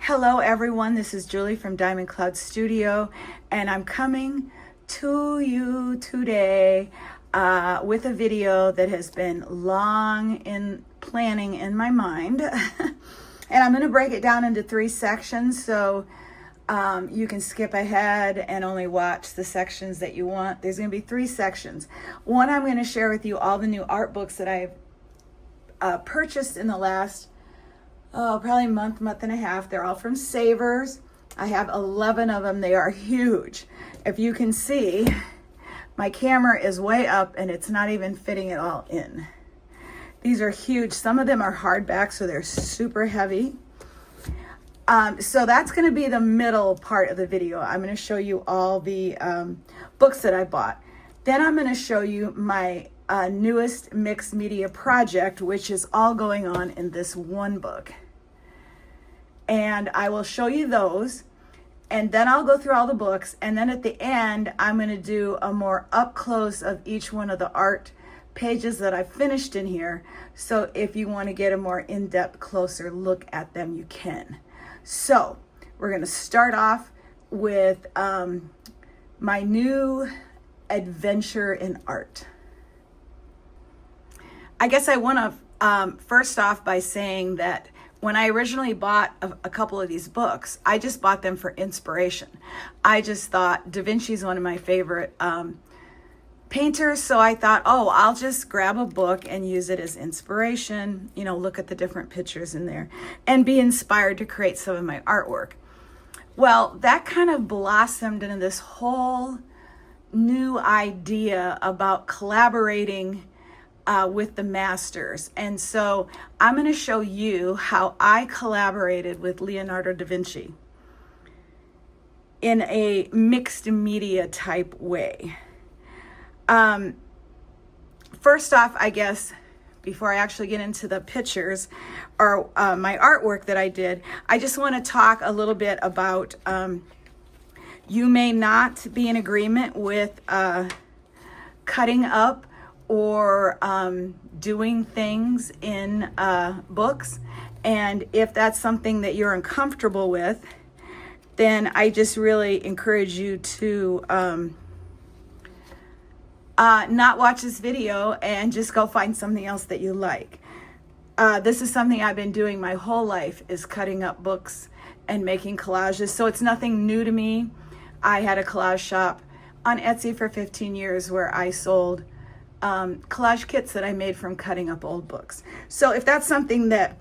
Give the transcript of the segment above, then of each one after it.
Hello everyone, this is Julie from Diamond Cloud Studio, and I'm coming to you today with a video that has been long in planning in my mind. And I'm going to break it down into 3 sections so you can skip ahead and only watch the sections that you want. There's going to be 3 sections. One, I'm going to share with you all the new art books that I've purchased in the last probably month and a half. They're all from Savers. I have 11 of them. They are huge. If you can see, my camera is way up and it's not even fitting it all in. These are huge. Some of them are hardback, so they're super heavy. So that's going to be the middle part of the video. I'm going to show you all the books that I bought. Then I'm going to show you my newest mixed media project, which is all going on in this one book. And I will show you those, and then I'll go through all the books, and then at the end I'm going to do a more up close of each one of the art pages that I finished in here, so if you want to get a more in-depth, closer look at them, you can. So we're going to start off with my new adventure in art. I guess I want to first off by saying that when I originally bought a couple of these books, I just bought them for inspiration. I just thought Da Vinci's one of my favorite painters, so I thought, oh, I'll just grab a book and use it as inspiration, you know, look at the different pictures in there and be inspired to create some of my artwork. Well, that kind of blossomed into this whole new idea about collaborating with the masters. And so I'm going to show you how I collaborated with Leonardo da Vinci in a mixed media type way. First off, I guess, before I actually get into the pictures or my artwork that I did, I just want to talk a little bit about you may not be in agreement with cutting up or doing things in books. And if that's something that you're uncomfortable with, then I just really encourage you to not watch this video and just go find something else that you like. This is something I've been doing my whole life, is cutting up books and making collages. So it's nothing new to me. I had a collage shop on Etsy for 15 years where I sold collage kits that I made from cutting up old books. So if that's something that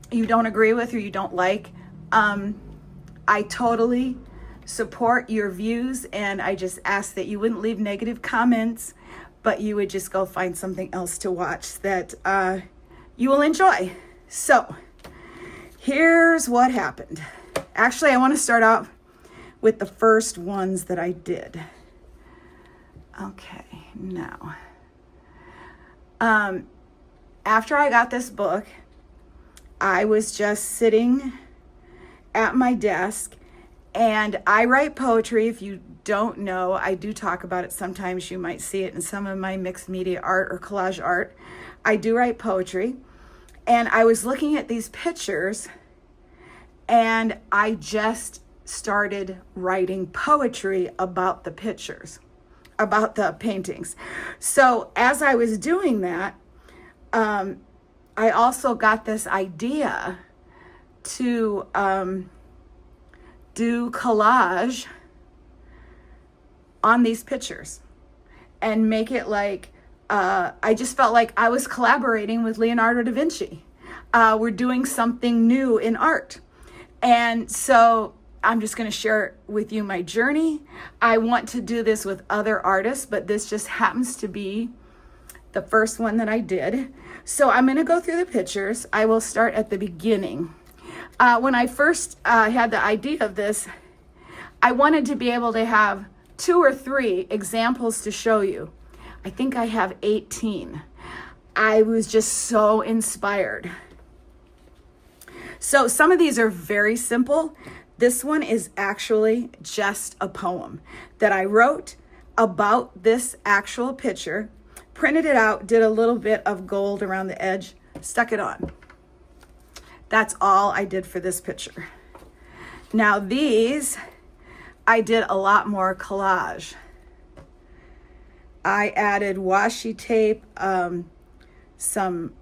you don't agree with or you don't like, I totally support your views, and I just ask that you wouldn't leave negative comments, but you would just go find something else to watch that you will enjoy. So here's what happened. Actually, I want to start off with the first ones that I did. Okay, now after I got this book, I was just sitting at my desk, and I write poetry. If you don't know, I do talk about it sometimes. You might see it in some of my mixed media art or collage art. I do write poetry, and I was looking at these pictures, and I just started writing poetry about the pictures, about the paintings. So as I was doing that, I also got this idea to do collage on these pictures and make it like, I just felt like I was collaborating with Leonardo da Vinci. We're doing something new in art. And so I'm just going to share with you my journey. I want to do this with other artists, but this just happens to be the first one that I did. So I'm going to go through the pictures. I will start at the beginning. When I first had the idea of this, I wanted to be able to have 2 or 3 examples to show you. I think I have 18. I was just so inspired. So some of these are very simple. This one is actually just a poem that I wrote about this actual picture, printed it out, did a little bit of gold around the edge, stuck it on. That's all I did for this picture. Now these, I did a lot more collage. I added washi tape, some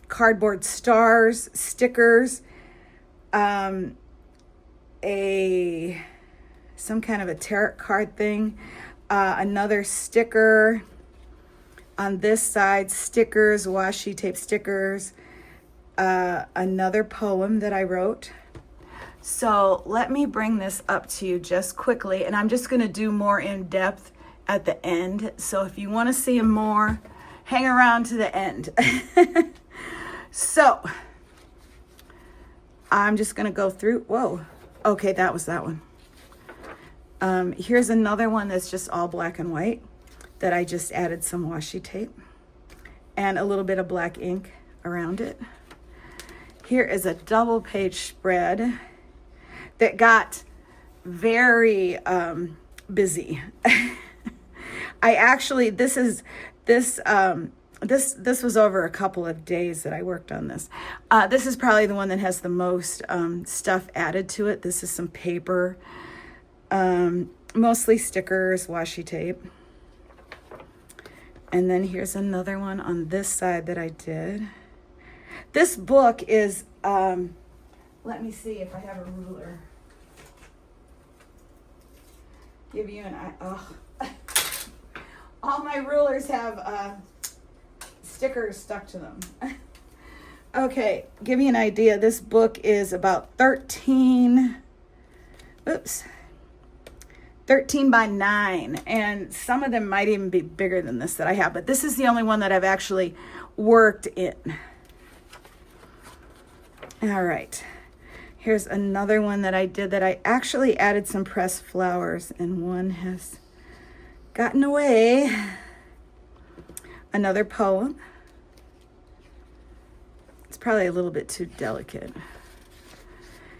cardboard stars, stickers, some kind of a tarot card thing, another sticker on this side, stickers, washi tape stickers, another poem that I wrote. So let me bring this up to you just quickly, and I'm just going to do more in depth at the end. So if you want to see more, hang around to the end. So I'm just going to go through. Whoa. Okay, that was that one. Here's another one that's just all black and white that I just added some washi tape and a little bit of black ink around it. Here is a double page spread that got very busy. I actually, this was over a couple of days that I worked on this. This is probably the one that has the most stuff added to it. This is some paper, mostly stickers, washi tape. And then here's another one on this side that I did. This book is, let me see if I have a ruler. Give you an eye. Oh. All my rulers have stickers stuck to them. Okay, give you an idea. This book is about 13 by 9, and some of them might even be bigger than this that I have, but this is the only one that I've actually worked in. All right, here's another one that I did that I actually added some pressed flowers, and one has gotten away. Another poem. It's probably a little bit too delicate.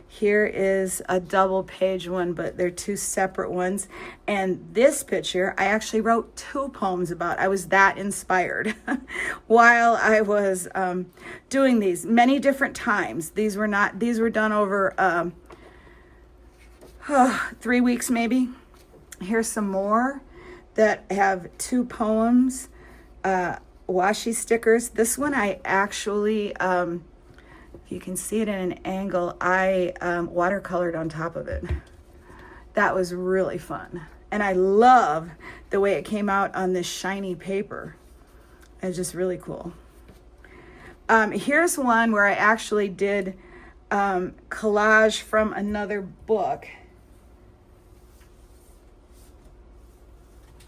Here is a double page one, but they're two separate ones. And this picture, I actually wrote 2 poems about. I was that inspired while I was doing these many different times. These were done over 3 weeks maybe. Here's some more that have 2 poems, washi stickers. This one I actually, if you can see it in an angle, I watercolored on top of it. That was really fun. And I love the way it came out on this shiny paper. It's just really cool. Here's one where I actually did collage from another book.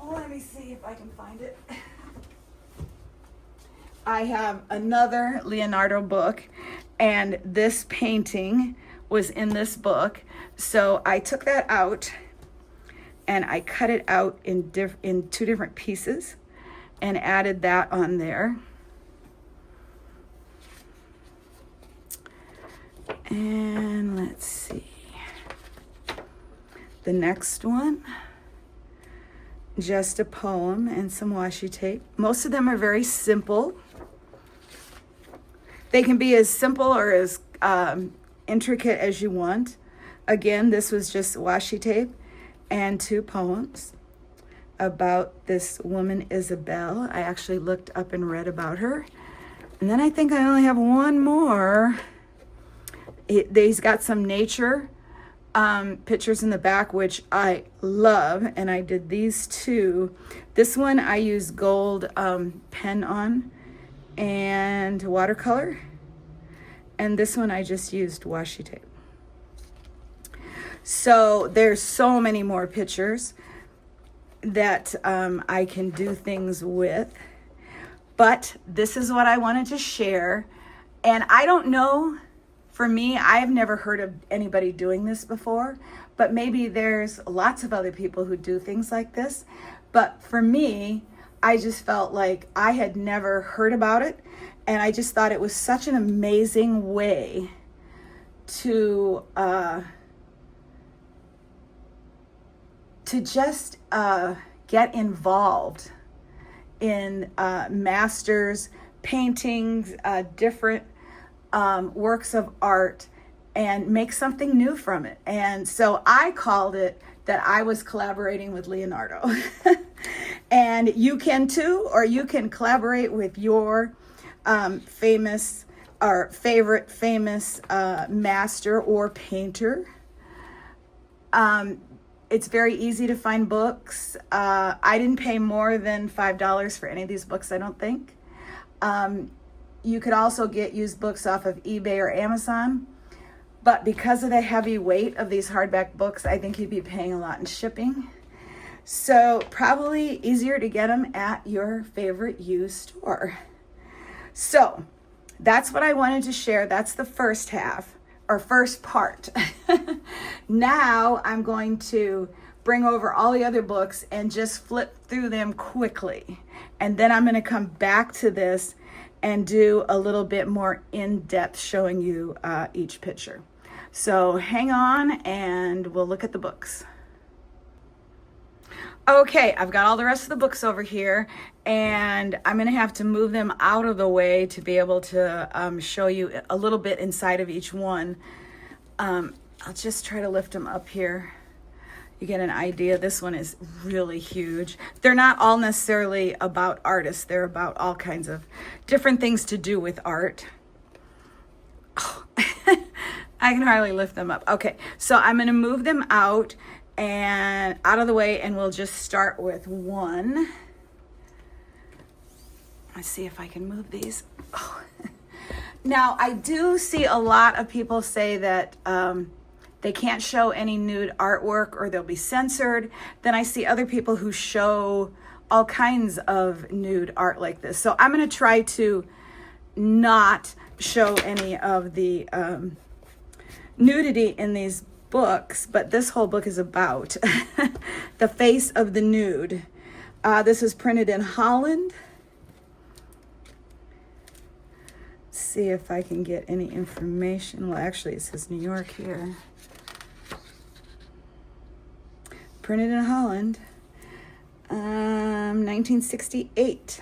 Let me see if I can find it. I have another Leonardo book, and this painting was in this book. So I took that out and I cut it out in 2 different pieces and added that on there. And let's see. The next one, just a poem and some washi tape. Most of them are very simple. They can be as simple or as intricate as you want. Again, this was just washi tape and 2 poems about this woman, Isabel. I actually looked up and read about her. And then I think I only have one more. He's got some nature pictures in the back, which I love, and I did these 2. This one I used gold pen on and watercolor, and this one I just used washi tape. So there's so many more pictures that I can do things with, but this is what I wanted to share. And I don't know, for me, I've never heard of anybody doing this before, but maybe there's lots of other people who do things like this. But for me, I just felt like I had never heard about it, and I just thought it was such an amazing way to just get involved in masters, paintings, different works of art, and make something new from it. And so I called it that I was collaborating with Leonardo. And you can too, or you can collaborate with your famous or favorite famous master or painter. It's very easy to find books. I didn't pay more than $5 for any of these books, I don't think. You could also get used books off of eBay or Amazon. But because of the heavy weight of these hardback books, I think you'd be paying a lot in shipping. So probably easier to get them at your favorite used store. So that's what I wanted to share. That's the first half, or first part. Now I'm going to bring over all the other books and just flip through them quickly. And then I'm going to come back to this and do a little bit more in-depth showing you each picture. So hang on and we'll look at the books. Okay, I've got all the rest of the books over here, and I'm going to have to move them out of the way to be able to show you a little bit inside of each one. I'll just try to lift them up here. You get an idea. This one is really huge. They're not all necessarily about artists. They're about all kinds of different things to do with art. Oh, I can hardly lift them up. Okay, so I'm going to move them out and out of the way, and we'll just start with one. Let's see if I can move these. Oh. Now, I do see a lot of people say that they can't show any nude artwork or they'll be censored. Then I see other people who show all kinds of nude art like this. So I'm going to try to not show any of the nudity in these books, but this whole book is about the face of the nude. This is printed in Holland. Let's see if I can get any information. Well, actually, it says New York here. Printed in Holland, 1968.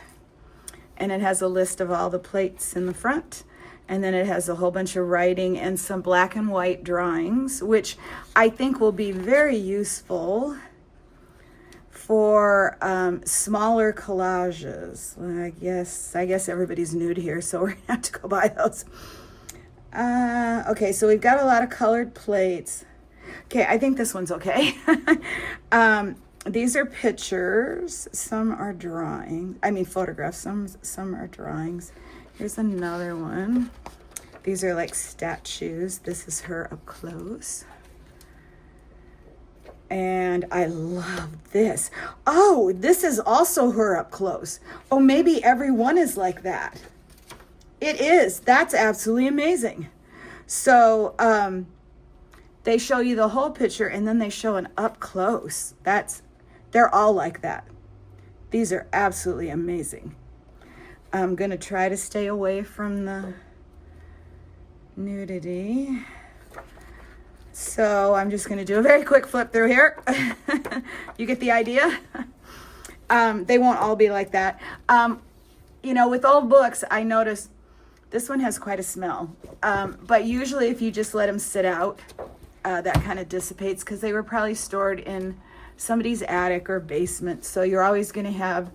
And it has a list of all the plates in the front. And then it has a whole bunch of writing and some black and white drawings, which I think will be very useful for smaller collages. Well, I guess everybody's nude here, so we're gonna have to go buy those. Okay, so we've got a lot of colored plates. Okay, I think this one's okay. These are pictures. Some are drawings. I mean photographs. Some are drawings. Here's another one. These are like statues. This is her up close. And I love this. Oh, this is also her up close. Oh, maybe everyone is like that. It is. That's absolutely amazing. So they show you the whole picture and then they show an up close. They're all like that. These are absolutely amazing. I'm going to try to stay away from the nudity. So I'm just going to do a very quick flip through here. You get the idea? They won't all be like that. You know, with old books, I noticed this one has quite a smell. But usually if you just let them sit out, that kind of dissipates because they were probably stored in somebody's attic or basement. So you're always going to have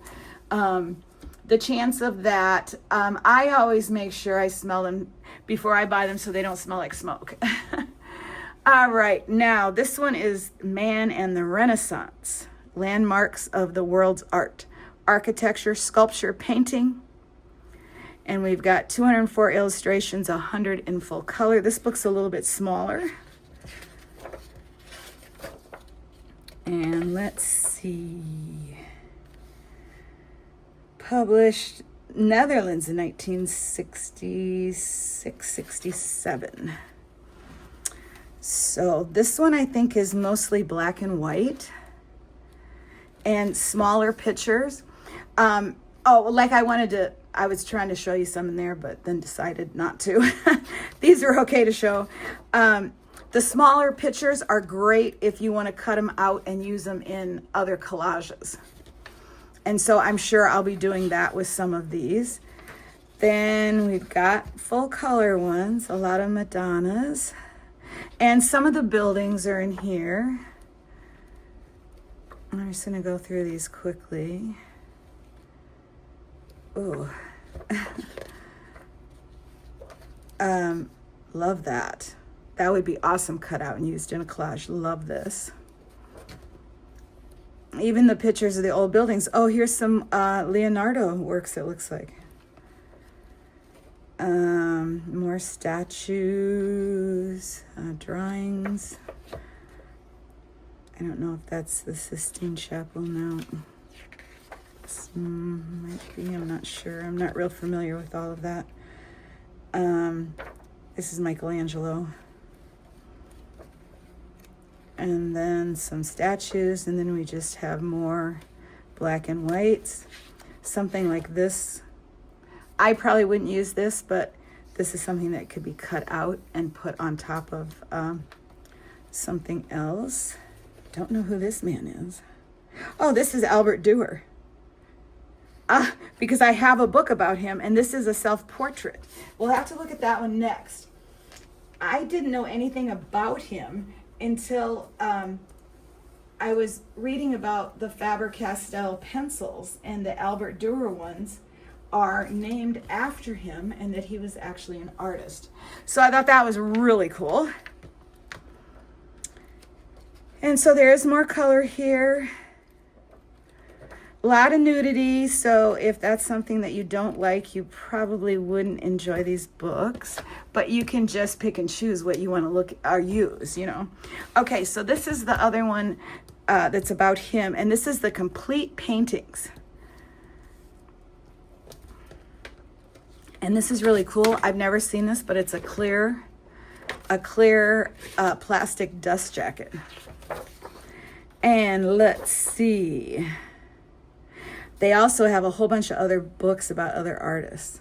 the chance of that. I always make sure I smell them before I buy them so they don't smell like smoke. All right, now this one is Man and the Renaissance, Landmarks of the World's Art, Architecture, Sculpture, Painting. And we've got 204 illustrations, 100 in full color. This book's a little bit smaller. And let's see. Published Netherlands in 1966-67. So this one I think is mostly black and white and smaller pictures. I was trying to show you some in there, but then decided not to. These are okay to show. The smaller pictures are great if you want to cut them out and use them in other collages. And so I'm sure I'll be doing that with some of these. Then we've got full color ones, a lot of Madonnas. And some of the buildings are in here. I'm just gonna go through these quickly. Ooh. Love that. That would be awesome cut out and used in a collage. Love this. Even the pictures of the old buildings. Oh, here's some Leonardo works, it looks like. More statues, drawings. I don't know if that's the Sistine Chapel now. Might be, I'm not sure. I'm not real familiar with all of that. This is Michelangelo. And then some statues, and then we just have more black and whites. Something like this. I probably wouldn't use this, but this is something that could be cut out and put on top of something else. Don't know who this man is. Oh, this is Albert Dürer. Because I have a book about him, and this is a self-portrait. We'll have to look at that one next. I didn't know anything about him until I was reading about the Faber-Castell pencils, and the Albert Dürer ones are named after him, and that he was actually an artist. So I thought that was really cool. And so there is more color here. A lot of nudity, so if that's something that you don't like, you probably wouldn't enjoy these books, but you can just pick and choose what you want to look or use, you know. Okay, so this is the other one that's about him, and this is the complete paintings. And this is really cool. I've never seen this, but it's a clear plastic dust jacket. And let's see. They also have a whole bunch of other books about other artists.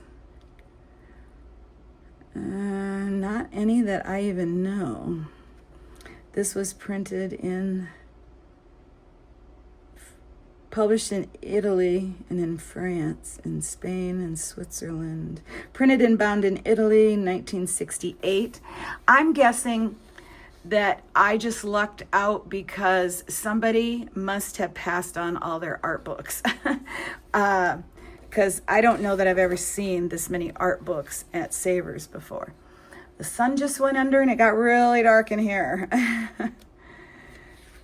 Not any that I even know. This was published in Italy and in France, in Spain and Switzerland. Printed and bound in Italy, 1968. I'm guessing that I just lucked out because somebody must have passed on all their art books. Because I don't know that I've ever seen this many art books at Savers before. The sun just went under and it got really dark in here.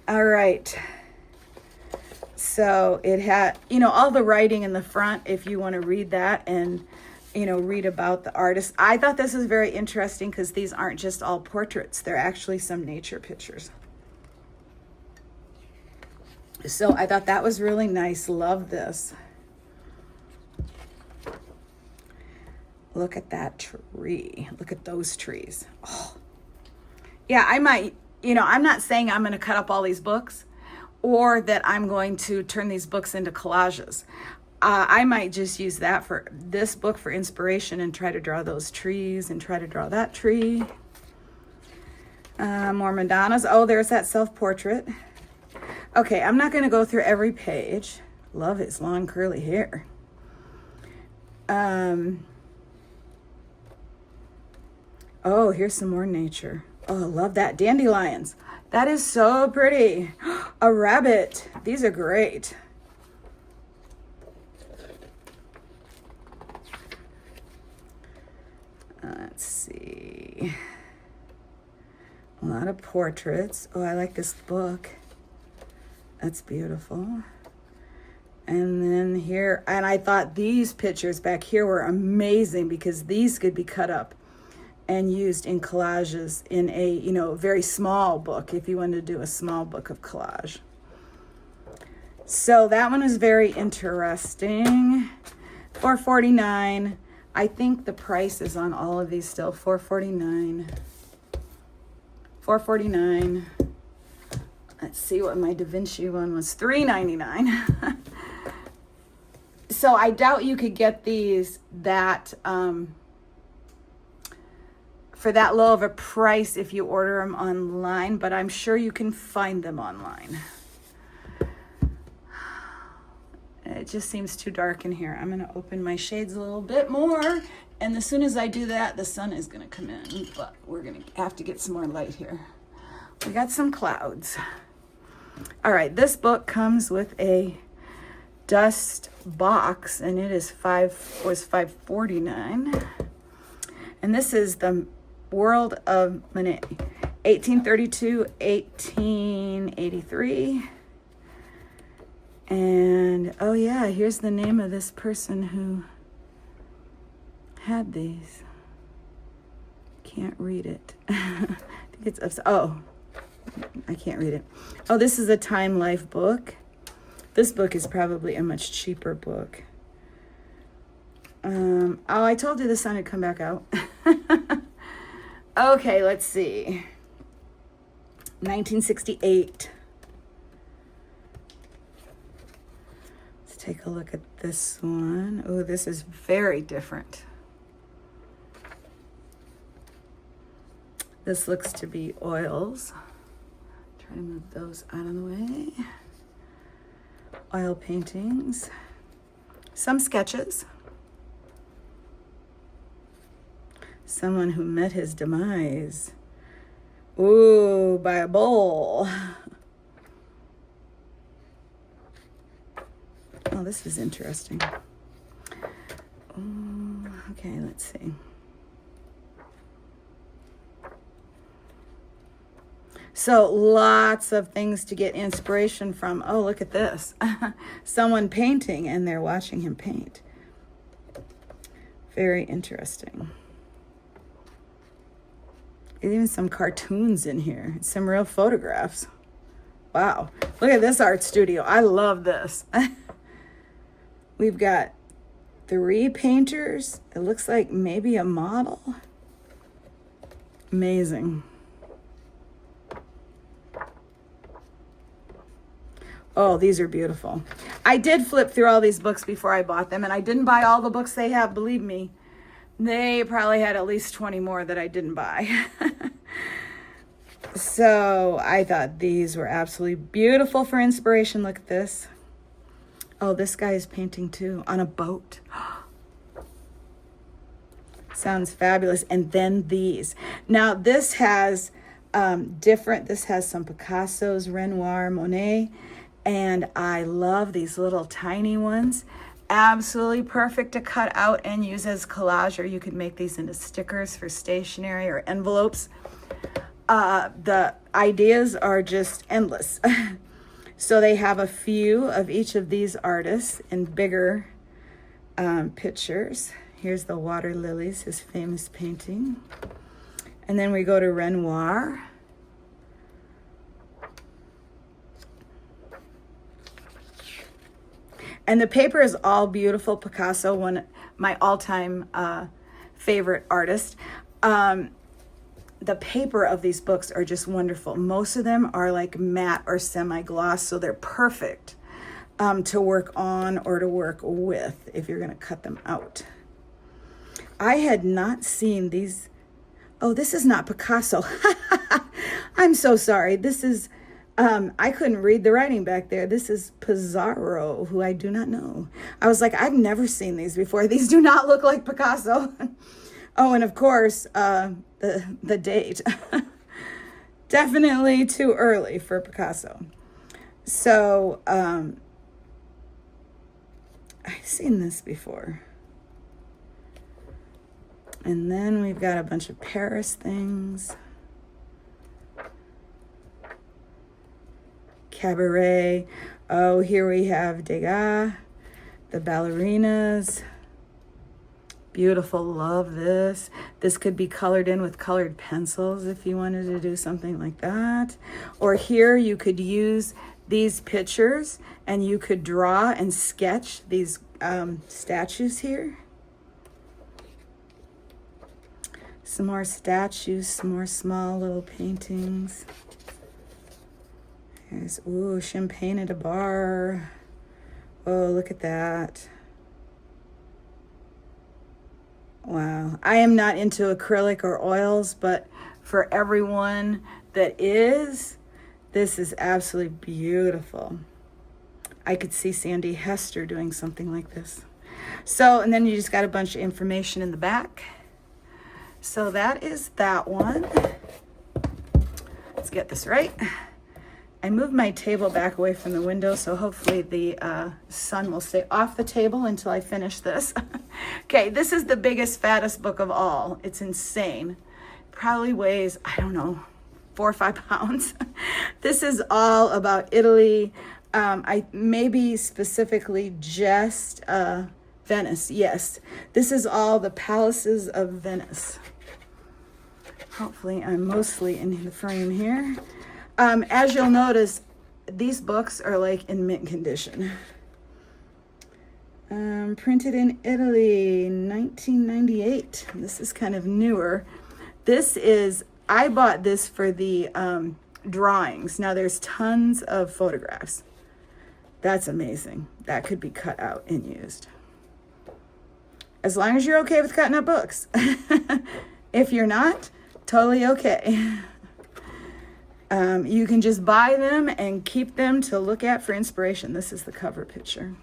All right. So it had, all the writing in the front, if you want to read that and, read about the artist. I thought this was very interesting because these aren't just all portraits. They're actually some nature pictures. So I thought that was really nice. Love this. Look at that tree. Look at those trees. Oh. Yeah, I might, I'm not saying I'm going to cut up all these books or that I'm going to turn these books into collages. I might just use this book for inspiration and try to draw those trees and try to draw that tree. More Madonnas. Oh, there's that self-portrait. Okay, I'm not going to go through every page. Love his long curly hair. Oh, here's some more nature. Oh, love that. Dandelions. That is so pretty. A rabbit. These are great. Let's see. A lot of portraits. Oh, I like this book. That's beautiful. And then here, and I thought these pictures back here were amazing because these could be cut up and used in collages in a, very small book if you wanted to do a small book of collage. So that one is very interesting. $4.49. I think the price is on all of these still. $4.49. $4.49. Let's see what my Da Vinci one was. $3.99. So I doubt you could get these for that low of a price if you order them online, but I'm sure you can find them online. It just seems too dark in here. I'm going to open my shades a little bit more And as soon as I do that, the sun is gonna come in, but we're gonna have to get some more light here. We got some clouds. All right, this book comes with a dust box, and it is was $5.49. And this is the World of Monet, 1832, 1883. And oh yeah, here's the name of this person who had these. Can't read it. I think it's, oh, I can't read it. Oh, this is a Time Life book. This book is probably a much cheaper book. Oh, I told you the sun had come back out. Okay, let's see. 1968. Let's take a look at this one. Oh, this is very different. This looks to be oils. Try to move those out of the way. Oil paintings. Some sketches. Someone who met his demise. Ooh, by a bull. Oh, this is interesting. Ooh, okay, let's see. So lots of things to get inspiration from. Oh, look at this. Someone painting and they're watching him paint. Very interesting. Even some cartoons in here. Some real photographs. Wow. Look at this art studio. I love this. We've got 3 painters. It looks like maybe a model. Amazing. Oh, these are beautiful. I did flip through all these books before I bought them, and I didn't buy all the books they have, believe me. They probably had at least 20 more that I didn't buy. So I thought these were absolutely beautiful for inspiration. Look at this. Oh, this guy is painting too, on a boat. Sounds fabulous. And then these. Now this has this has some Picasso's, Renoir, Monet, and I love these little tiny ones. Absolutely perfect to cut out and use as collage, or you could make these into stickers for stationery or envelopes. The ideas are just endless. So they have a few of each of these artists in bigger pictures. Here's the water lilies, his famous painting. And then we go to Renoir. And the paper is all beautiful. Picasso, my all-time favorite artist. The paper of these books are just wonderful. Most of them are like matte or semi-gloss, so they're perfect to work on or to work with if you're going to cut them out. I had not seen these. Oh, this is not Picasso. I'm so sorry. This is, I couldn't read the writing back there. This is Pizarro, who I do not know. I was like, I've never seen these before. These do not look like Picasso. Oh, and of course, the date. Definitely too early for Picasso. So, I've seen this before. And then we've got a bunch of Paris things. Cabaret. Oh, here we have Degas, the ballerinas. Beautiful, love this. This could be colored in with colored pencils if you wanted to do something like that. Or here you could use these pictures and you could draw and sketch these statues here. Some more statues, some more small little paintings. There's, ooh, champagne at a bar. Oh, look at that. Wow. I am not into acrylic or oils, but for everyone that is, this is absolutely beautiful. I could see Sandy Hester doing something like this. So, and then you just got a bunch of information in the back. So that is that one. Let's get this right. I moved my table back away from the window, so hopefully the sun will stay off the table until I finish this. Okay, this is the biggest, fattest book of all. It's insane. Probably weighs, I don't know, 4 or 5 pounds. This is all about Italy. I maybe specifically just Venice. Yes, this is all the palaces of Venice. Hopefully I'm mostly in the frame here. As you'll notice, these books are like in mint condition. Printed in Italy, 1998. This is kind of newer. I bought this for the drawings. Now there's tons of photographs. That's amazing. That could be cut out and used. As long as you're okay with cutting up books. If you're not, totally okay. You can just buy them and keep them to look at for inspiration. This is the cover picture.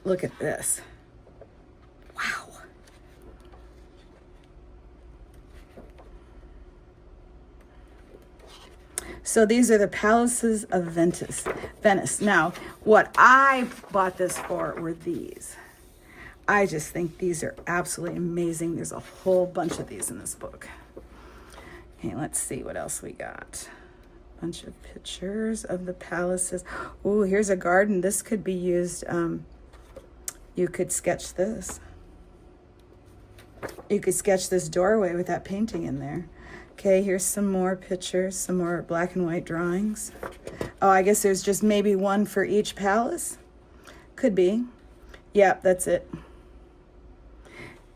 Look at this. Wow. So these are the palaces of Venice. Now, what I bought this for were these. I just think these are absolutely amazing. There's a whole bunch of these in this book. Okay, let's see what else we got. Bunch of pictures of the palaces. Oh, here's a garden. This could be used. You could sketch this. You could sketch this doorway with that painting in there. Okay, here's some more pictures, some more black and white drawings. Oh, I guess there's just maybe one for each palace. Could be. Yep, that's it.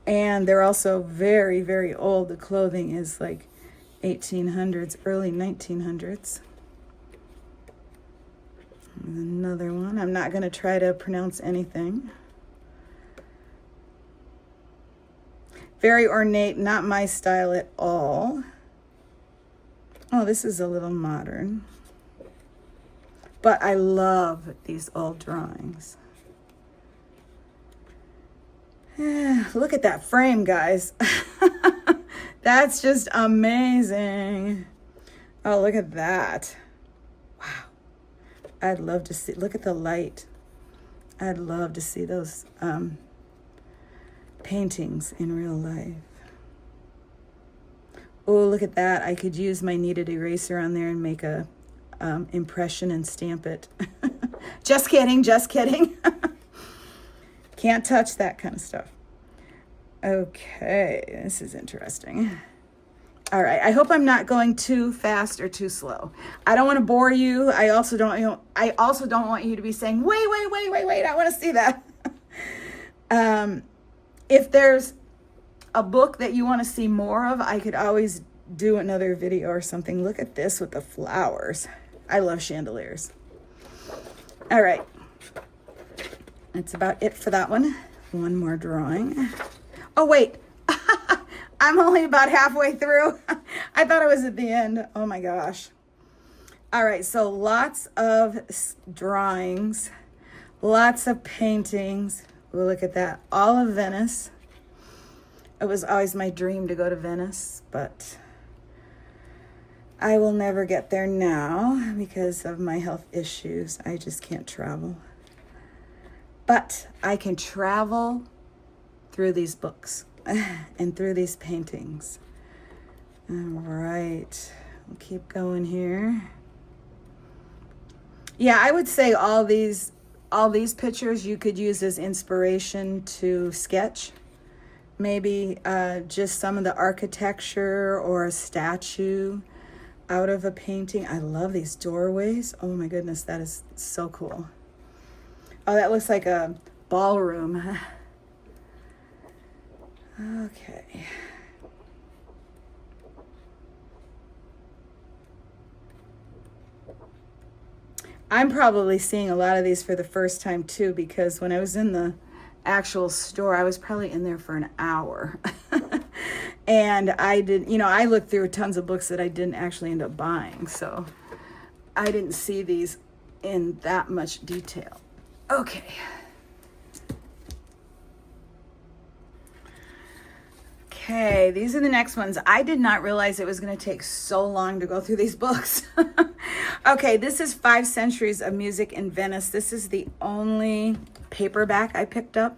And they're also very, very old. The clothing is like 1800s, early 1900s. Another one. I'm not going to try to pronounce anything. Very ornate, not my style at all. Oh, this is a little modern. But I love these old drawings. Look at that frame, guys. That's just amazing. Oh, look at that. Wow. I'd love to see, look at the light. I'd love to see those paintings in real life. Oh, look at that. I could use my kneaded eraser on there and make a impression and stamp it. Just kidding, just kidding. Can't touch that kind of stuff. Okay, this is interesting. All right, I hope I'm not going too fast or too slow. I don't want to bore you. I also don't want you to be saying, wait, I want to see that. If there's a book that you want to see more of, I could always do another video or something. Look at this with the flowers. I love chandeliers. All right. That's about it for that one. One more drawing. Oh, wait. I'm only about halfway through. I thought I was at the end. Oh, my gosh. All right. So lots of drawings. Lots of paintings. Ooh, look at that. All of Venice. It was always my dream to go to Venice, but I will never get there now because of my health issues. I just can't travel. But I can travel through these books and through these paintings. All right, we'll keep going here. Yeah, I would say all these pictures you could use as inspiration to sketch. Maybe just some of the architecture or a statue out of a painting. I love these doorways. Oh my goodness, that is so cool. Oh, that looks like a ballroom. Okay. I'm probably seeing a lot of these for the first time too, because when I was in the actual store, I was probably in there for an hour. And I looked through tons of books that I didn't actually end up buying. So I didn't see these in that much detail. Okay. Okay, these are the next ones. I did not realize it was going to take so long to go through these books. Okay, this is 5 Centuries of Music in Venice. This is the only paperback I picked up.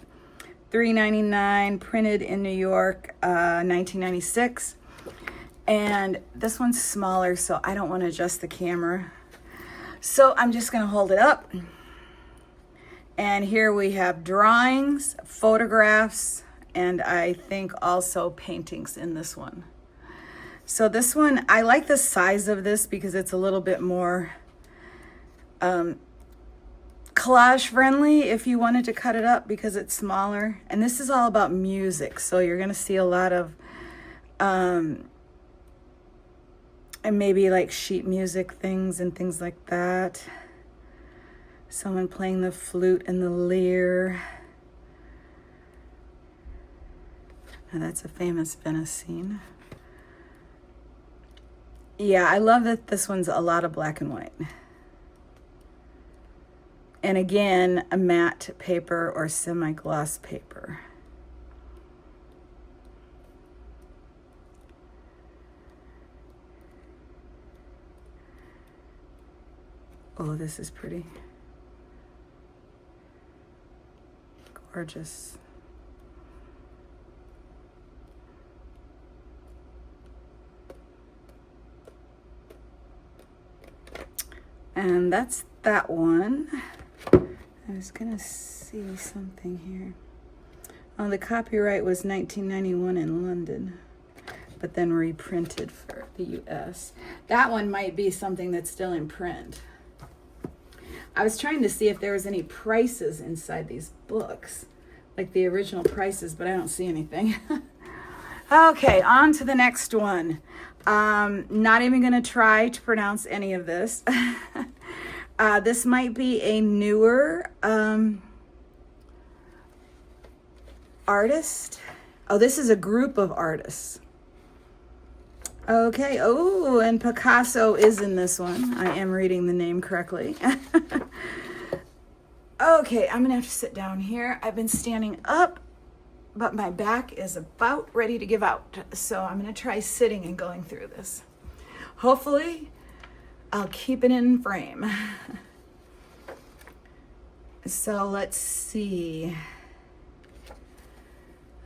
$3.99, printed in New York, 1996. And this one's smaller, so I don't want to adjust the camera. So I'm just going to hold it up. And here we have drawings, photographs, and I think also paintings in this one. So this one, I like the size of this because it's a little bit more collage friendly if you wanted to cut it up because it's smaller. And this is all about music, so you're gonna see a lot of and maybe like sheet music things and things like that. Someone playing the flute and the lyre. Now that's a famous Venice scene. Yeah, I love that this one's a lot of black and white. And again, a matte paper or semi-gloss paper. Oh, this is pretty. Gorgeous. And that's that one. I was gonna see something here. Oh, the copyright was 1991 in London, but then reprinted for the US. That one might be something that's still in print. I was trying to see if there was any prices inside these books, like the original prices, but I don't see anything. Okay, on to the next one. Not even gonna try to pronounce any of this. This might be a newer artist. Oh, this is a group of artists. Okay, oh, and Picasso is in this one. I am reading the name correctly. Okay, I'm gonna have to sit down here. I've been standing up, but my back is about ready to give out. So I'm gonna try sitting and going through this. Hopefully, I'll keep it in frame. So let's see.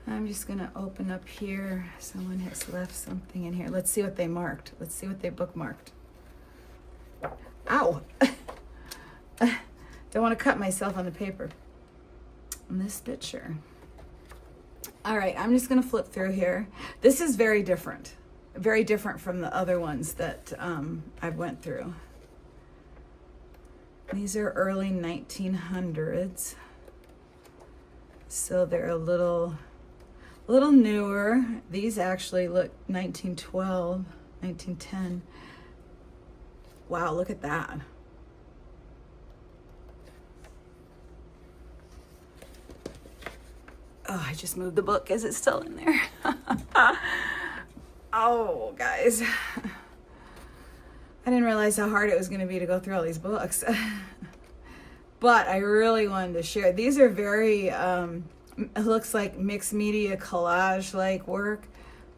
I'm just gonna open up here. Someone has left something in here. Let's see what they marked. Let's see what they bookmarked. Ow! Don't want to cut myself on the paper. On this picture. All right, I'm just gonna flip through here. This is very different from the other ones that I went through. These are early 1900s. So they're a little newer. These actually look 1912, 1910. Wow, look at that. Oh, I just moved the book. Is it still in there? Oh, guys. I didn't realize how hard it was going to be to go through all these books. But I really wanted to share. These are very, it looks like mixed media collage-like work.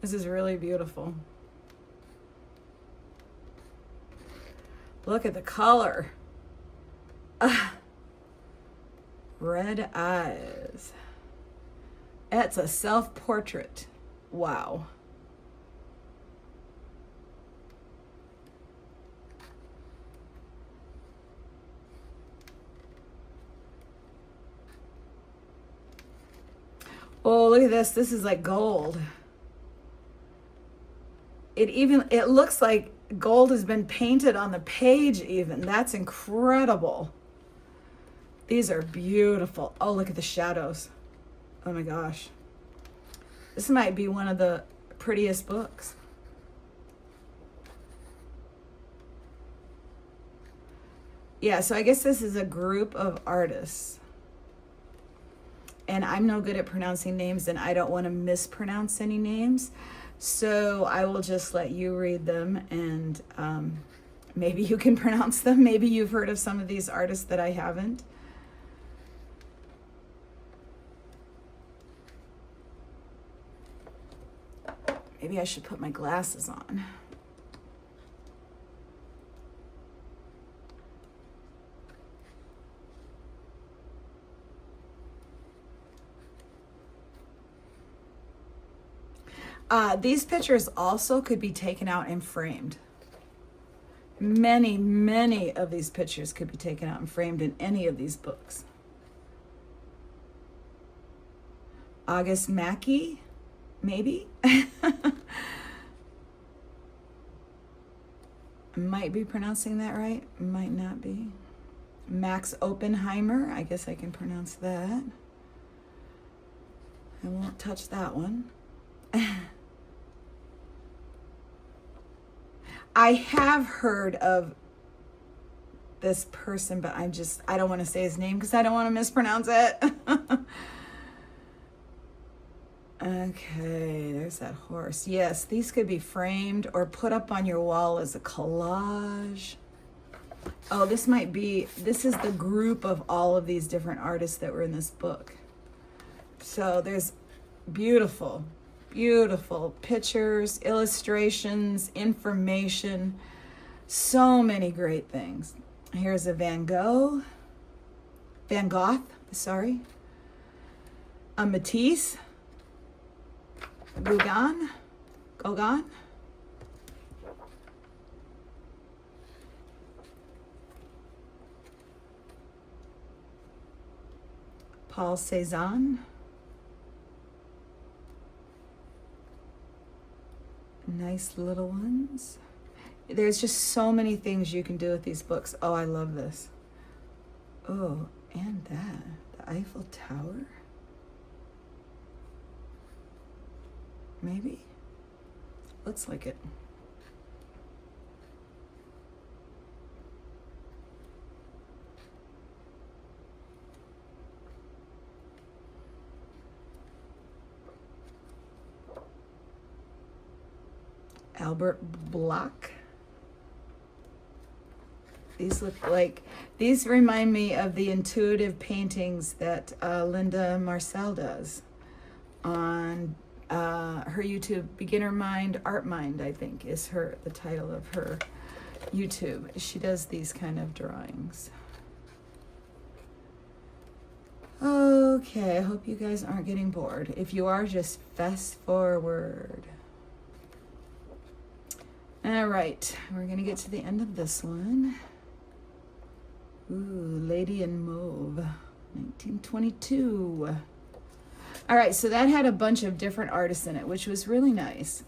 This is really beautiful. Look at the color. Red eyes. It's a self-portrait. Wow. Oh, look at this. This is like gold. It looks like gold has been painted on the page even. That's incredible. These are beautiful. Oh, look at the shadows. Oh my gosh. This might be one of the prettiest books. Yeah, so I guess this is a group of artists. And I'm no good at pronouncing names, and I don't want to mispronounce any names. So I will just let you read them, and maybe you can pronounce them. Maybe you've heard of some of these artists that I haven't. Maybe I should put my glasses on. These pictures also could be taken out and framed. Many, many of these pictures could be taken out and framed in any of these books. August Mackie, maybe? Might be pronouncing that right, might not be. Max Oppenheimer, I guess I can pronounce that. I won't touch that one. I have heard of this person, but I don't want to say his name because I don't want to mispronounce it. Okay, there's that horse. Yes, these could be framed or put up on your wall as a collage. Oh, this is the group of all of these different artists that were in this book. So there's beautiful, beautiful pictures, illustrations, information, so many great things. Here's a Van Gogh, sorry, a Matisse, Gauguin, Paul Cézanne, nice little ones. There's just so many things you can do with these books. Oh, I love this. Oh, and that, the Eiffel Tower. Maybe? Looks like it. Albert Block. These remind me of the intuitive paintings that Linda Marcel does on her YouTube, Beginner Mind, Art Mind, I think is the title of her YouTube. She does these kind of drawings. Okay, I hope you guys aren't getting bored. If you are, just fast forward. All right, we're gonna get to the end of this one. Ooh, Lady in Mauve, 1922. All right, so that had a bunch of different artists in it, which was really nice.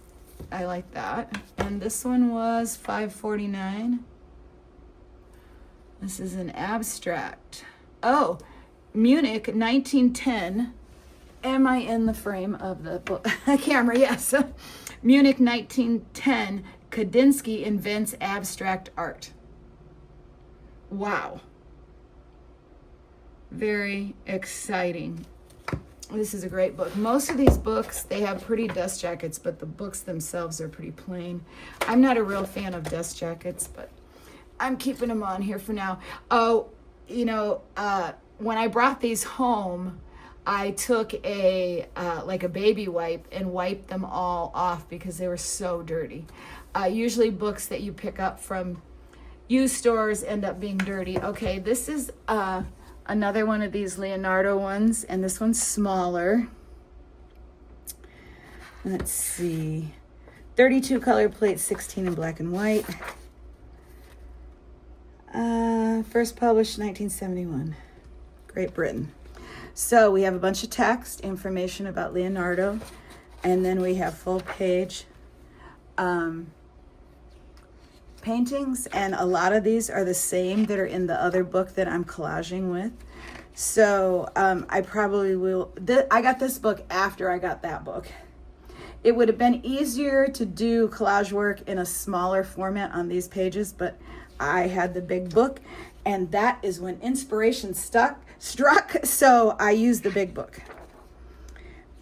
I like that. And this one was $5.49. This is an abstract. Oh, Munich, 1910. Am I in the frame of the book? Camera, yes. Munich, 1910. Kandinsky invents abstract art. Wow. Very exciting. This is a great book. Most of these books, they have pretty dust jackets, but the books themselves are pretty plain. I'm not a real fan of dust jackets, but I'm keeping them on here for now. Oh, when I brought these home, I took a baby wipe and wiped them all off because they were so dirty. Usually books that you pick up from used stores end up being dirty. Okay, this is another one of these Leonardo ones, and this one's smaller. Let's see. 32 color plates, 16 in black and white. First published 1971. Great Britain. So we have a bunch of text, information about Leonardo, and then we have full page paintings, and a lot of these are the same that are in the other book that I'm collaging with. So I probably will, I got this book after I got that book. It would have been easier to do collage work in a smaller format on these pages, but I had the big book, and that is when inspiration struck, so I used the big book.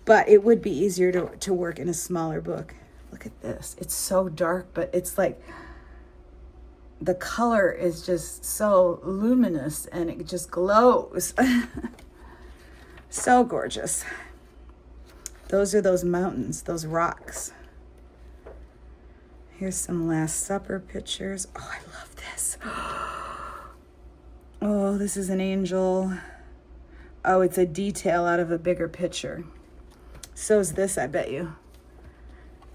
But it would be easier to work in a smaller book. Look at this. It's so dark, but it's like the color is just so luminous and it just glows. So gorgeous. Those are those mountains, those rocks. Here's some Last Supper pictures. Oh, I love this. Oh, this is an angel. Oh, it's a detail out of a bigger picture. So is this, I bet you.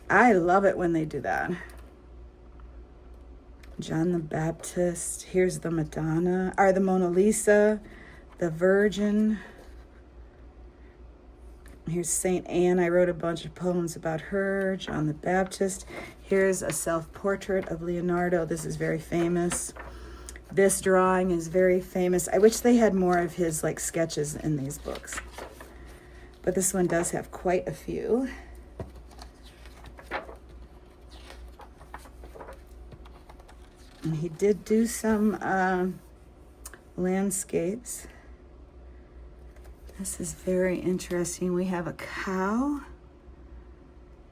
I love it when they do that. John the Baptist. Here's the Madonna, or the Mona Lisa, the Virgin. Here's Saint Anne. I wrote a bunch of poems about her. John the Baptist. Here's a self-portrait of Leonardo. This is very famous. This drawing is very famous. I wish they had more of his like sketches in these books. But this one does have quite a few. And he did do some landscapes. This is very interesting. We have a cow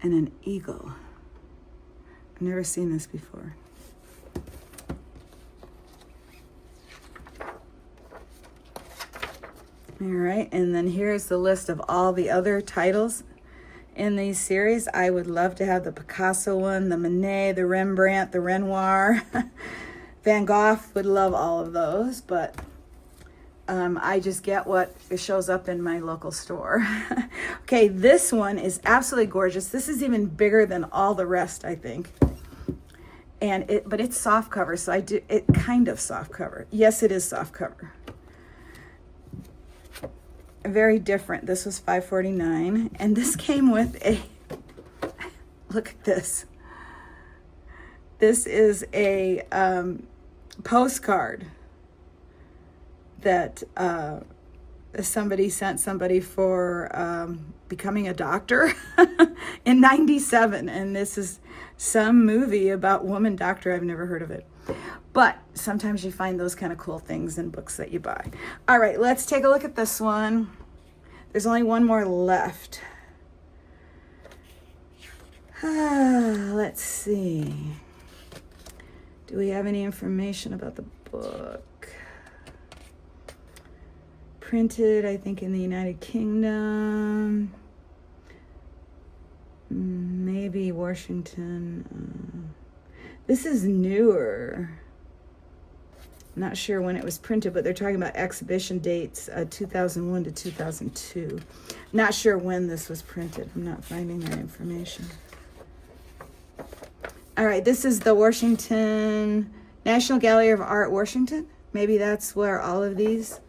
and an eagle. I've never seen this before. All right, and then here's the list of all the other titles in these series. I would love to have the Picasso one, the Monet, the Rembrandt, the Renoir. Van Gogh would love all of those, but I just get what shows up in my local store. Okay, this one is absolutely gorgeous. This is even bigger than all the rest, I think. But it's soft cover, so it kind of soft cover. Yes, it is soft cover. Very different. This was $5.49, and this came with a, look at this. This is a postcard that somebody sent somebody for becoming a doctor in '97, and this is some movie about woman doctor. I've never heard of it. But sometimes you find those kind of cool things in books that you buy. All right, let's take a look at this one. There's only one more left. Let's see. Do we have any information about the book? Printed, I think, in the United Kingdom. Maybe Washington. This is newer. Not sure when it was printed, but they're talking about exhibition dates, 2001 to 2002. Not sure when this was printed. I'm not finding that information. All right, this is the Washington National Gallery of Art, Washington. Maybe that's where all of these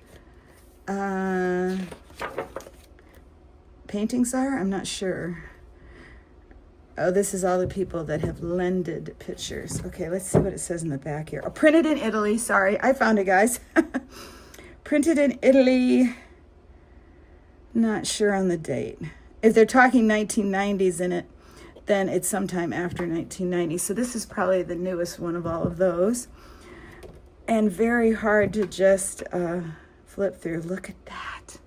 paintings are. I'm not sure. Oh, this is all the people that have lended pictures. Okay, let's see what it says in the back here. Oh, printed in Italy. Sorry, I found it, guys. Printed in Italy. Not sure on the date. If they're talking 1990s in it, then it's sometime after 1990. So this is probably the newest one of all of those. And very hard to just flip through. Look at that.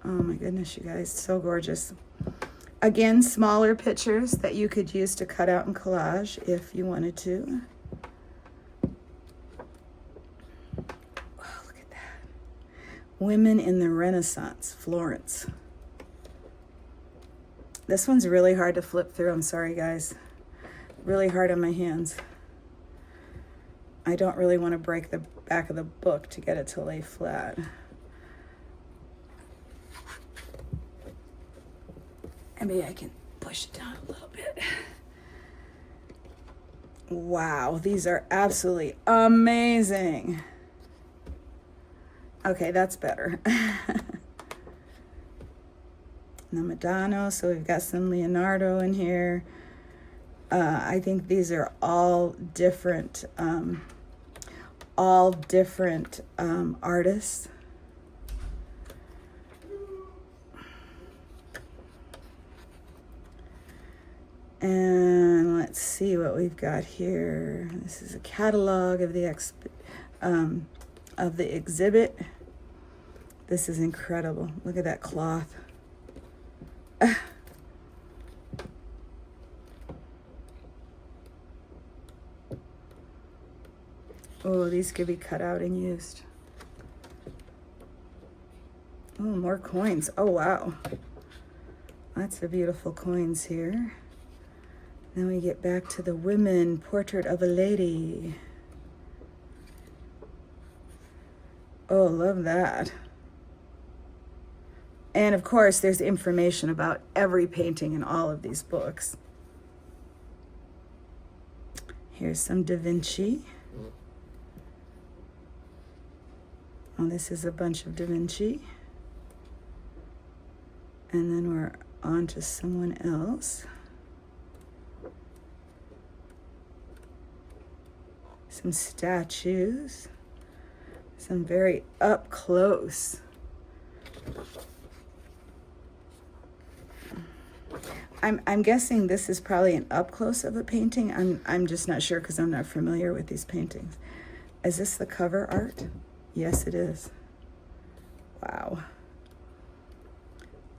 Oh my goodness, you guys, so gorgeous. Again, smaller pictures that you could use to cut out and collage if you wanted to. Oh, look at that. Women in the Renaissance, Florence. This one's really hard to flip through. I'm sorry, guys. Really hard on my hands. I don't really want to break the back of the book to get it to lay flat. Maybe I can push it down a little bit. Wow, these are absolutely amazing. Okay, that's better. The Madonna, so we've got some Leonardo in here. I think these are all different artists. And let's see what we've got here. This is a catalog of the exhibit. This is incredible. Look at that cloth. Oh, these could be cut out and used. Oh, more coins. Oh, wow. Lots of beautiful coins here. Then we get back to the women, portrait of a lady. Oh, love that. And of course, there's information about every painting in all of these books. Here's some Da Vinci. Oh, this is a bunch of Da Vinci. And then we're on to someone else. Some statues. Some very up close. I'm guessing this is probably an up close of a painting. I'm just not sure because I'm not familiar with these paintings. Is this the cover art? Yes, it is. Wow.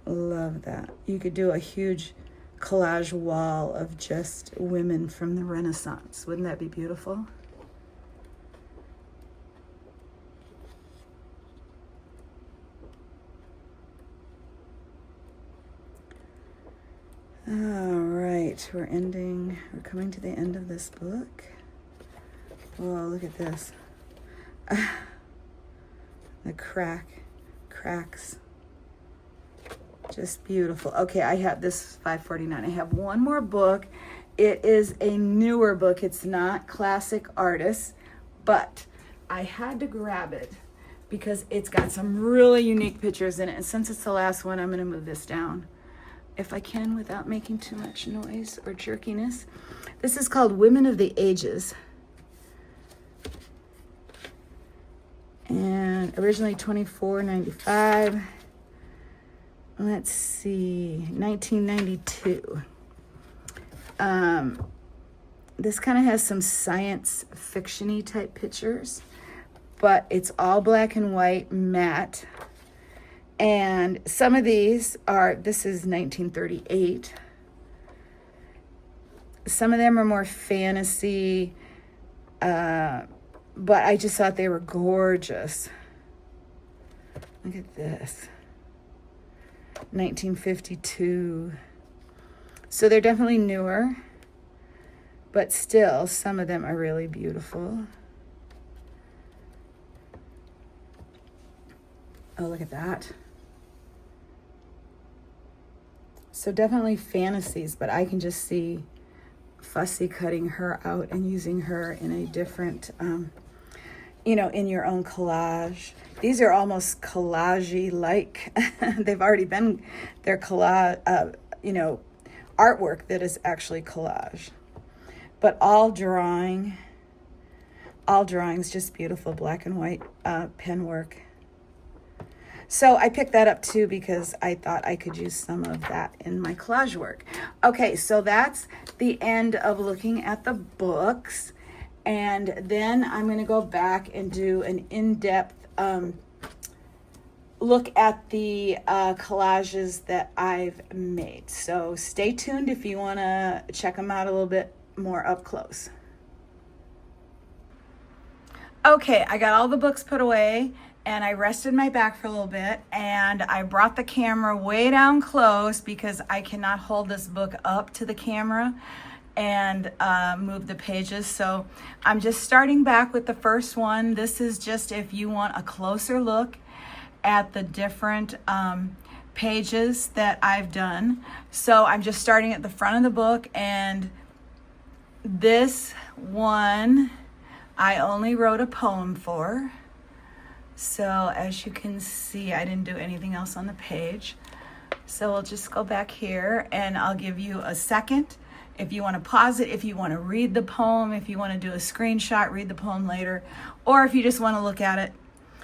Love that. You could do a huge collage wall of just women from the Renaissance. Wouldn't that be beautiful? All right, we're coming to the end of this book. Whoa, look at this. The cracks. Just beautiful. Okay, I have this $5.49. I have one more book. It is a newer book. It's not classic artists, but I had to grab it because it's got some really unique pictures in it. And since it's the last one, I'm going to move this down if I can without making too much noise or jerkiness. This is called Women of the Ages. And originally $24.95. Let's see, 1992. This kind of has some science fiction-y type pictures, but it's all black and white, matte. And some of these this is 1938. Some of them are more fantasy, but I just thought they were gorgeous. Look at this. 1952. So they're definitely newer, but still some of them are really beautiful. Oh, look at that. So definitely fantasies, but I can just see Fussy cutting her out and using her in a different, in your own collage. These are almost collage-y like. They've already been their collage, artwork that is actually collage. But all drawings, just beautiful black and white pen work. So I picked that up too because I thought I could use some of that in my collage work. Okay, so that's the end of looking at the books. And then I'm going to go back and do an in-depth look at the collages that I've made. So stay tuned if you want to check them out a little bit more up close. Okay, I got all the books put away and I rested my back for a little bit, and I brought the camera way down close because I cannot hold this book up to the camera and move the pages. So I'm just starting back with the first one. This is just if you want a closer look at the different pages that I've done. So I'm just starting at the front of the book, and this one I only wrote a poem for. So as you can see, I didn't do anything else on the page. So we'll just go back here and I'll give you a second if you want to pause it, if you want to read the poem, if you want to do a screenshot, read the poem later, or if you just want to look at it,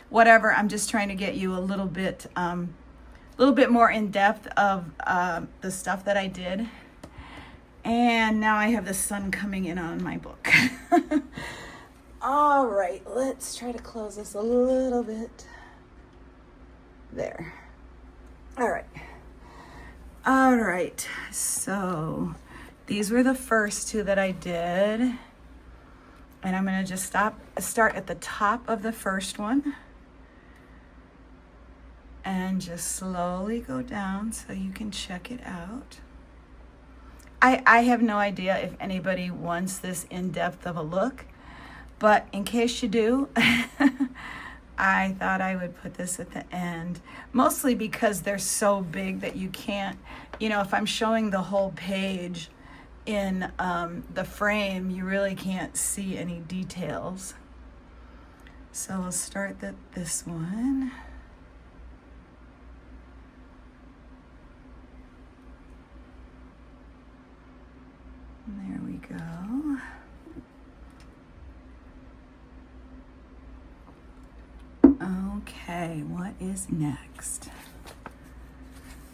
whatever. I'm just trying to get you a little bit more in depth of the stuff that I did. And now I have the sun coming in on my book. All right, let's try to close this a little bit. There. All right. So these were the first two that I did. And I'm going to just start at the top of the first one. And just slowly go down so you can check it out. I have no idea if anybody wants this in-depth of a look, but in case you do, I thought I would put this at the end, mostly because they're so big that you can't, you know, if I'm showing the whole page in the frame, you really can't see any details. So we'll start this one. There we go. Okay, what is next?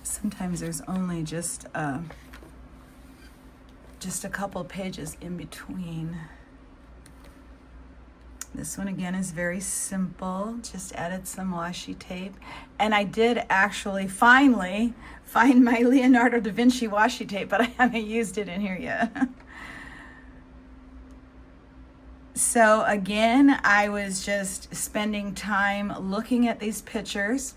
Sometimes there's only just a couple pages in between. This one again is very simple, just added some washi tape. And I did actually finally find my Leonardo da Vinci washi tape, but I haven't used it in here yet. So again, I was just spending time looking at these pictures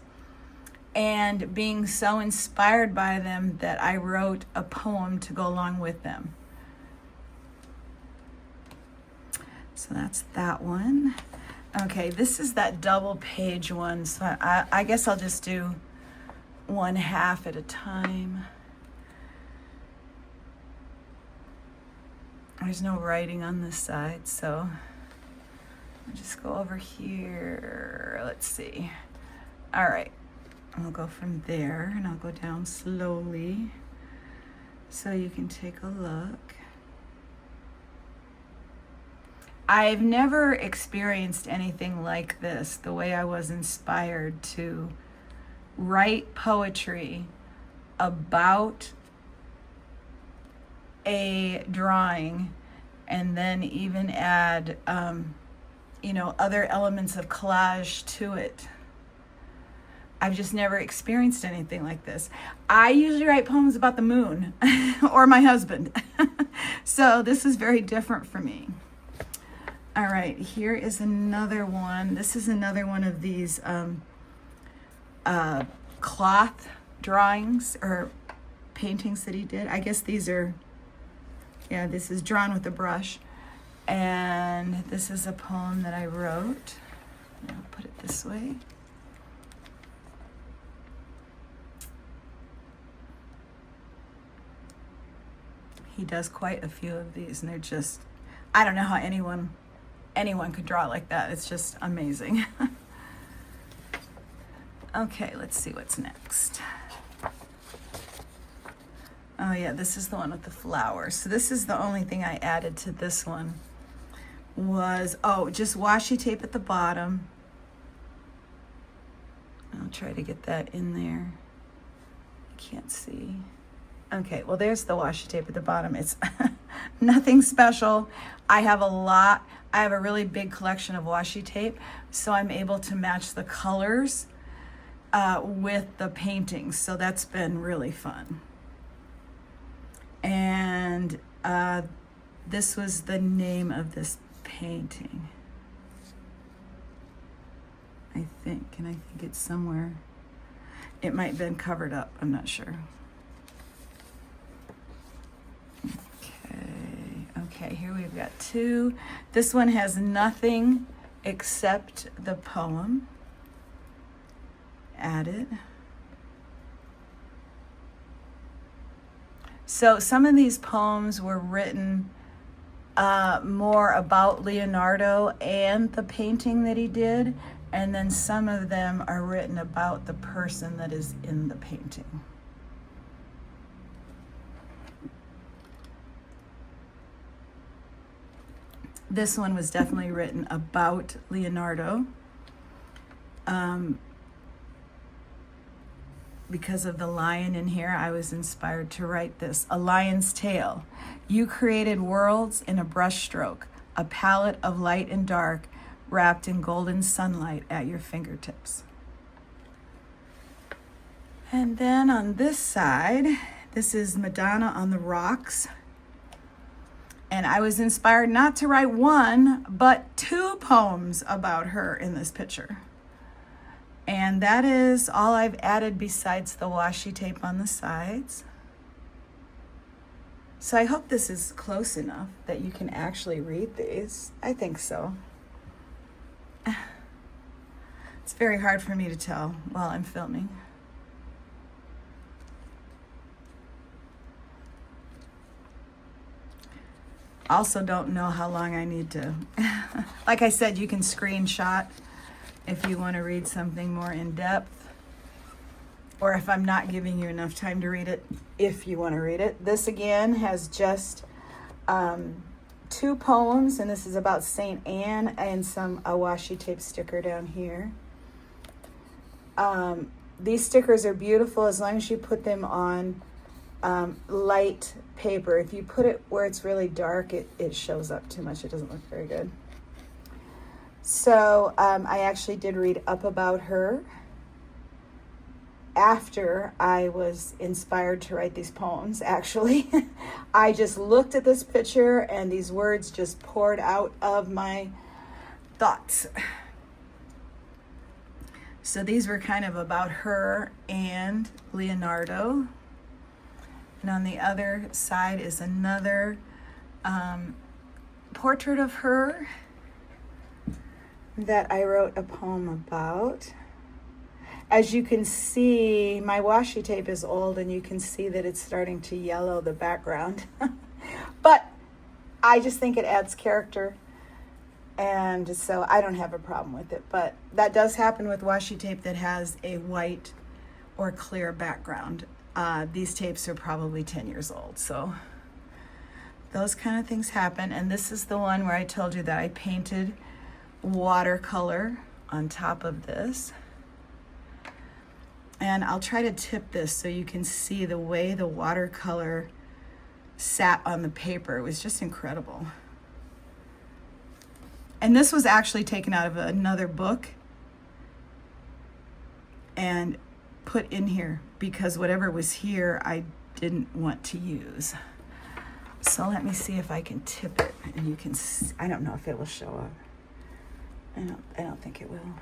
and being so inspired by them that I wrote a poem to go along with them. So that's that one. Okay, this is that double page one, so I guess I'll just do one half at a time. There's no writing on this side, so I'll just go over here. Let's see. All right, I'll go from there and I'll go down slowly so you can take a look. I've never experienced anything like this, the way I was inspired to write poetry about a drawing and then even add, you know, other elements of collage to it. I've just never experienced anything like this. I usually write poems about the moon or my husband. So this is very different for me. All right, here is another one. This is another one of these cloth drawings or paintings that he did. I guess these are, yeah, this is drawn with a brush. And this is a poem that I wrote. I'll put it this way. He does quite a few of these, and they're just, I don't know how anyone could draw like that. It's just amazing. Okay, let's see what's next. Oh yeah, this is the one with the flowers. So this is the only thing I added to this one was, oh, just washi tape at the bottom. I'll try to get that in there. I can't see. Okay, well there's the washi tape at the bottom. It's nothing special. I have a really big collection of washi tape, so I'm able to match the colors with the paintings. So that's been really fun. And this was the name of this painting, I think, and I think it's somewhere. It might have been covered up, I'm not sure. Okay, here we've got two. This one has nothing except the poem added. So some of these poems were written more about Leonardo and the painting that he did, and then some of them are written about the person that is in the painting. This one was definitely written about Leonardo. Because of the lion in here, I was inspired to write this. A lion's tale. You created worlds in a brushstroke, a palette of light and dark, wrapped in golden sunlight at your fingertips. And then on this side, this is Madonna on the Rocks. And I was inspired not to write one, but two poems about her in this picture. And that is all I've added besides the washi tape on the sides. So I hope this is close enough that you can actually read these. I think so. It's very hard for me to tell while I'm filming. Also don't know how long I need to. Like I said, you can screenshot if you want to read something more in depth, or if I'm not giving you enough time to read it, if you want to read it. This again has just 2 poems, and this is about Saint Anne, and a washi tape sticker down here. These stickers are beautiful as long as you put them on light paper. If you put it where it's really dark, it shows up too much. It doesn't look very good. So I actually did read up about her after I was inspired to write these poems, actually. I just looked at this picture and these words just poured out of my thoughts. So these were kind of about her and Leonardo. And on the other side is another portrait of her that I wrote a poem about. As you can see, my washi tape is old and you can see that it's starting to yellow the background. But I just think it adds character. And so I don't have a problem with it. But that does happen with washi tape that has a white or clear background. These tapes are probably 10 years old. So those kind of things happen. And this is the one where I told you that I painted watercolor on top of this. And I'll try to tip this so you can see the way the watercolor sat on the paper. It was just incredible. And this was actually taken out of another book and put in here because whatever was here I didn't want to use. So let me see if I can tip it and you can see. I don't know if it will show up. I don't think it will.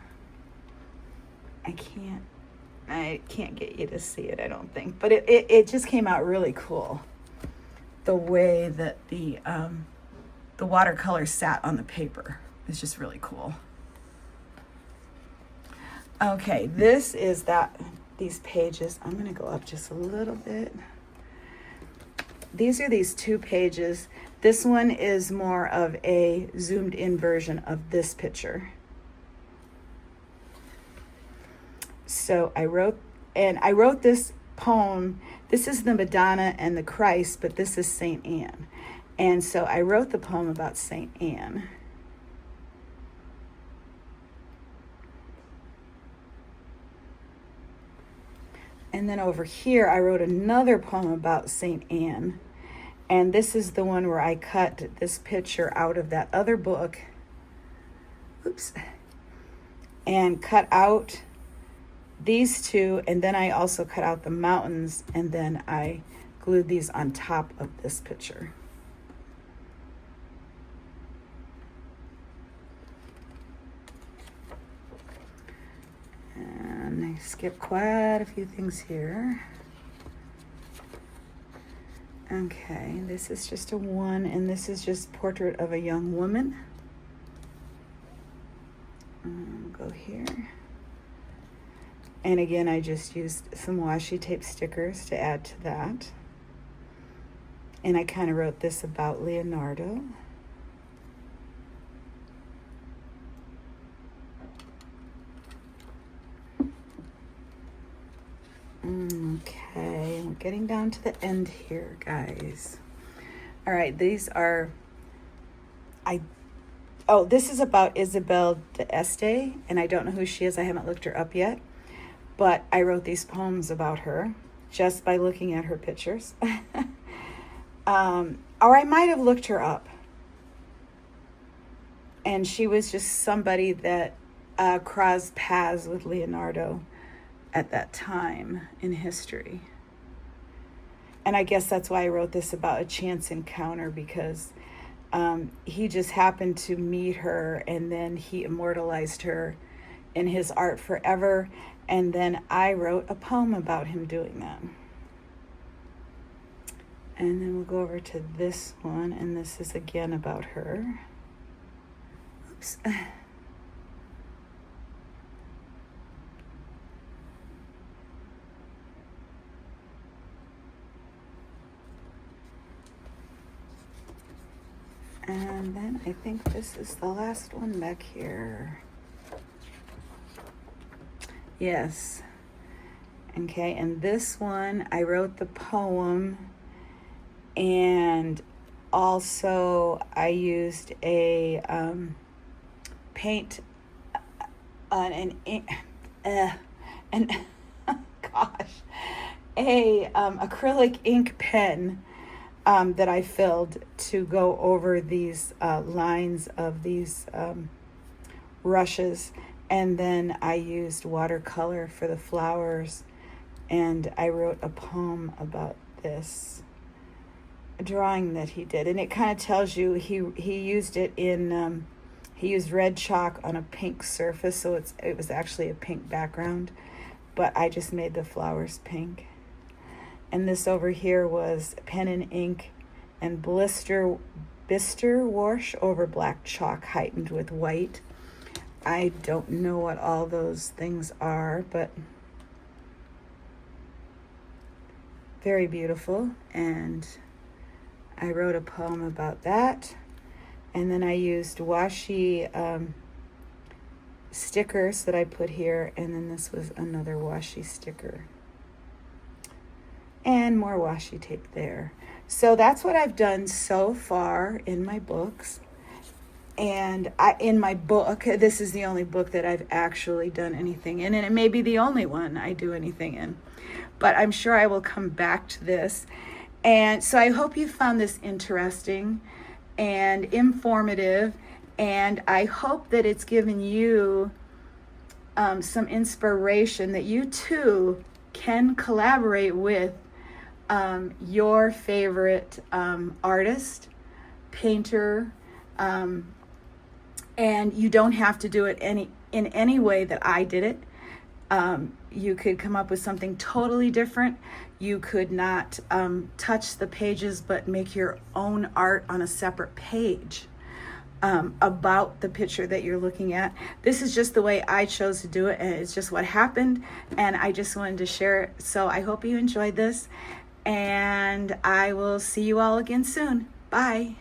I can't get you to see it, I don't think. But it just came out really cool. The way that the watercolor sat on the paper is just really cool. Okay, this is these pages. I'm gonna go up just a little bit. These are these 2 pages. This one is more of a zoomed in version of this picture. So I wrote this poem. This is the Madonna and the Christ, but this is Saint Anne. And so I wrote the poem about Saint Anne. And then over here, I wrote another poem about Saint Anne. And this is the one where I cut this picture out of that other book. Oops. And cut out these 2, and then I also cut out the mountains, and then I glued these on top of this picture. And I skipped quite a few things here. Okay, this is just a 1, and this is just portrait of a young woman. Go here. And again, I just used some washi tape stickers to add to that. And I kind of wrote this about Leonardo. Okay, I'm getting down to the end here, guys. All right, these are, this is about Isabel d'Este, and I don't know who she is. I haven't looked her up yet. But I wrote these poems about her just by looking at her pictures. Or I might have looked her up. And she was just somebody that crossed paths with Leonardo at that time in history. And I guess that's why I wrote this about a chance encounter, because he just happened to meet her and then he immortalized her in his art forever. And then I wrote a poem about him doing that. And then we'll go over to this one, and this is again about her. Oops. And then I think this is the last one back here. Yes. Okay, and this one, I wrote the poem, and also I used a paint on an acrylic ink pen that I filled to go over these lines of these rushes. And then I used watercolor for the flowers, and I wrote a poem about this drawing that he did. And it kind of tells you he used it in he used red chalk on a pink surface, so it was actually a pink background, but I just made the flowers pink. And this over here was pen and ink and blister wash over black chalk heightened with white. I don't know what all those things are, but very beautiful. And I wrote a poem about that. And then I used washi stickers that I put here, and then this was another washi sticker. And more washi tape there. So that's what I've done so far in my books. And in my book, this is the only book that I've actually done anything in, and it may be the only one I do anything in. But I'm sure I will come back to this. And so I hope you found this interesting and informative, and I hope that it's given you some inspiration that you too can collaborate with your favorite artist, painter, and you don't have to do it in any way that I did it. You could come up with something totally different. You could not touch the pages, but make your own art on a separate page about the picture that you're looking at. This is just the way I chose to do it, and it's just what happened, and I just wanted to share it. So I hope you enjoyed this, and I will see you all again soon. Bye.